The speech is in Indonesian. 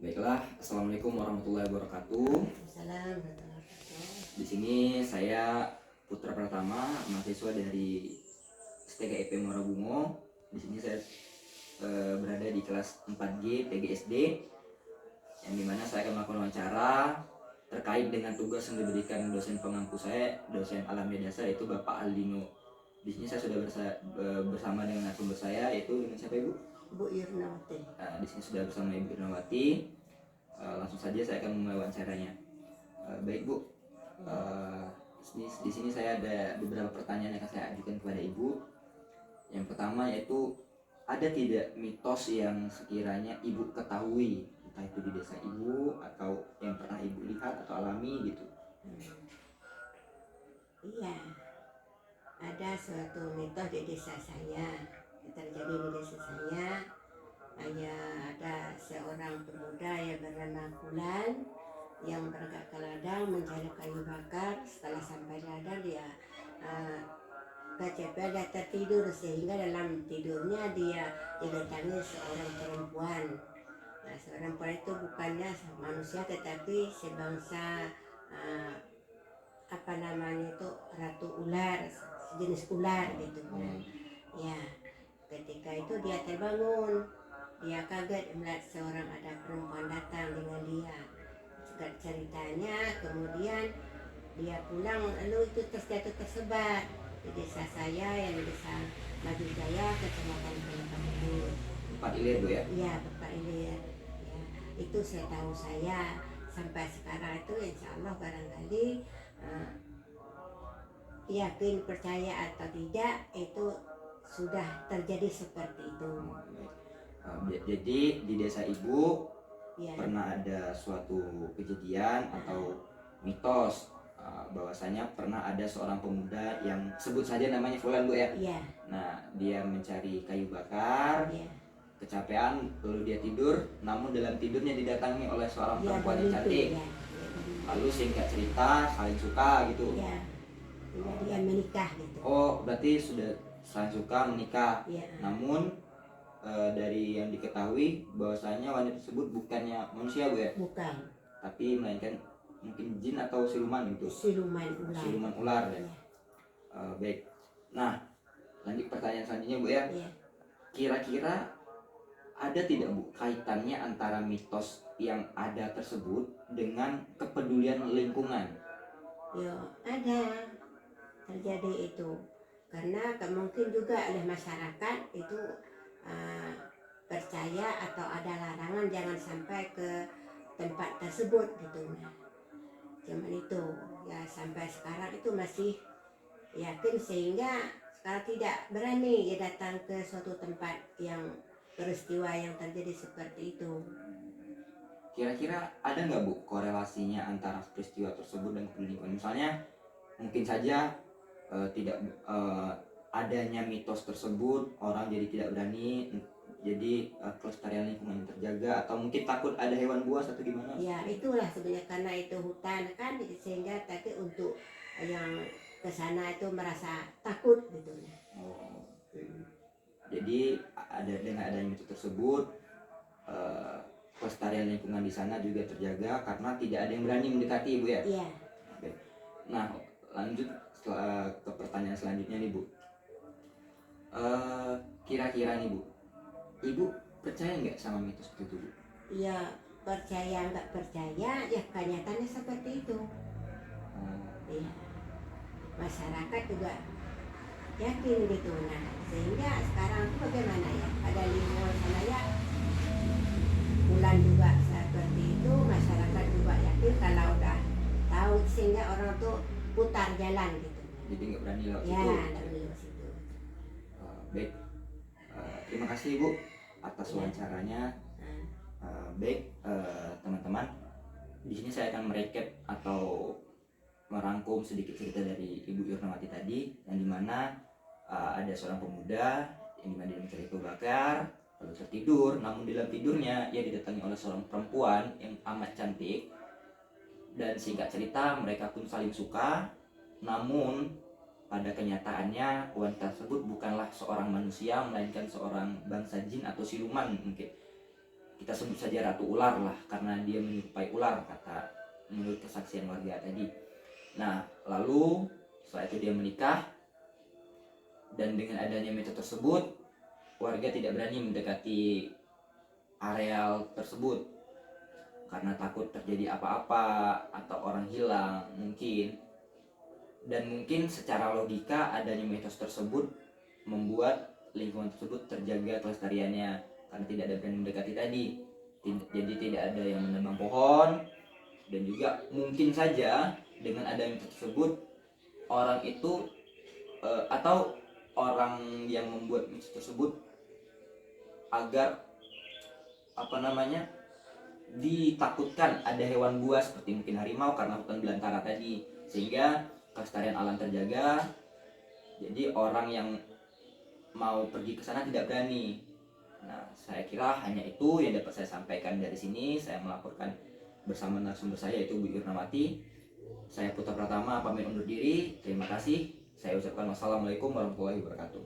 Baiklah, assalamualaikum warahmatullahi wabarakatuh. Waalaikumsalam warahmatullahi wabarakatuh. Di sini saya Putra Pratama, mahasiswa dari STKIP Muara Bungo. Di sini saya berada di kelas 4G PGSD, yang dimana saya akan melakukan wawancara terkait dengan tugas yang diberikan dosen pengampu saya, dosen alam media dasar, yaitu Bapak Aldino. Di sini saya sudah bersama dengan narasumber saya, yaitu dengan siapa Ibu? Bu Irnawati. Di sini sudah bersama Ibu Irnawati. Langsung saja saya akan memulai wawancaranya. Baik Bu, di sini saya ada beberapa pertanyaan yang akan saya ajukan kepada Ibu. Yang pertama yaitu, ada tidak mitos yang sekiranya Ibu ketahui, entah itu di desa Ibu atau yang pernah Ibu lihat atau alami gitu? Iya, ada suatu mitos di desa saya, terjadi di desa saya. Ada seorang pemuda yang bernama Bulan yang berangkat ke ladang mencari kayu bakar. Setelah sampai ladang dia kecapean, dia tertidur, sehingga dalam tidurnya dia didatangi seorang perempuan. Nah, seorang perempuan itu bukannya manusia tetapi sebangsa ratu ular, jenis ular gitu. Ya, ketika itu dia terbangun, dia kaget melihat ada perempuan datang dengan dia. Ceritanya kemudian dia pulang, lalu itu terjatuh tersebar di desa saya, yang di desa Maju Jaya, kecamatan Kelapa. 4 Ilir Bu ya? Iya, Bapak Ilir. Ya, itu saya tahu. Saya sampai sekarang itu insya Allah barangkali yakin, percaya atau tidak, itu sudah terjadi seperti itu. Jadi di desa Ibu Ya, pernah ada suatu kejadian atau mitos bahwasanya pernah ada seorang pemuda yang sebut saja namanya Fulan Bu ya. ya, Nah, dia mencari kayu bakar, ya, kecapean, lalu dia tidur, namun dalam tidurnya didatangi oleh seorang ya, perempuan yang bermimpi, cantik. ya, Lalu singkat cerita saling suka gitu. ya, dia menikah gitu. Oh, berarti sudah saling suka, menikah. Ya, Namun dari yang diketahui bahwasanya wanita tersebut bukannya manusia Bu ya, bukan, tapi melainkan mungkin jin atau siluman gitu. siluman ular. Siluman ular ya. Ya, Baik. Nah, lanjut pertanyaan selanjutnya Bu ya. ya. Kira-kira ada tidak Bu kaitannya antara mitos yang ada tersebut dengan kepedulian lingkungan? Ya, ada terjadi itu, karena mungkin juga oleh masyarakat itu percaya atau ada larangan jangan sampai ke tempat tersebut gitu. Nah, cuman itu ya, sampai sekarang itu masih yakin, sehingga sekarang tidak berani ya datang ke suatu tempat yang peristiwa yang terjadi seperti itu. Kira-kira ada nggak Bu korelasinya antara peristiwa tersebut dan kepedulian lingkungan? Misalnya mungkin saja tidak adanya mitos tersebut orang jadi tidak berani, jadi kelestarian lingkungan terjaga, atau mungkin takut ada hewan buas atau gimana? Ya, itulah sebenarnya, karena itu hutan kan, sehingga tapi untuk yang ke sana itu merasa takut gitu. Oh, jadi dengan adanya mitos tersebut kelestarian lingkungan di sana juga terjaga karena tidak ada yang berani mendekati Ibu ya? Iya. Oke. Nah, lanjut ke pertanyaan selanjutnya nih Bu. Kira-kira nih Bu, Ibu percaya nggak sama mitos itu Bu? Ya, percaya nggak percaya ya kenyataannya seperti itu. Iya. Masyarakat juga yakin gitu. Nah, sehingga sekarang itu bagaimana ya, pada lingkungan sana ya, bulan juga seperti itu, masyarakat juga yakin kalau udah tahu, sehingga orang tuh putar jalan gitu. Jadi nggak berani lewat Ya, situ. nggak lewat situ. Baik, terima kasih Bu atas wawancaranya. Baik, teman-teman, di sini saya akan merecap atau merangkum sedikit cerita dari Ibu Irnawati tadi, yang dimana ada seorang pemuda yang dimana dia mencari kayu bakar, lalu tertidur, namun dalam tidurnya ia didatangi oleh seorang perempuan yang amat cantik, dan singkat cerita mereka pun saling suka. Namun pada kenyataannya wanita tersebut bukanlah seorang manusia, melainkan seorang bangsa jin atau siluman mungkin. kita sebut saja ratu ular lah, karena dia menyerupai ular kata menurut kesaksian warga tadi. Nah, lalu setelah itu dia menikah, dan dengan adanya mitos tersebut warga tidak berani mendekati areal tersebut karena takut terjadi apa-apa atau orang hilang mungkin. Dan mungkin secara logika adanya mitos tersebut membuat lingkungan tersebut terjaga kelestariannya karena tidak ada berani mendekati tadi. Jadi tidak ada yang menebang pohon, dan juga mungkin saja dengan adanya mitos tersebut orang itu atau orang yang membuat mitos tersebut agar ditakutkan ada hewan buas seperti mungkin harimau karena hutan belantara tadi, sehingga kelestarian alam terjaga. Jadi orang yang mau pergi ke sana tidak berani. Nah, saya kira hanya itu yang dapat saya sampaikan dari sini. Saya melaporkan bersama narasumber saya yaitu Bu Irnawati. Saya Putra Pratama pamit undur diri. Terima kasih. Saya ucapkan wassalamualaikum warahmatullahi wabarakatuh.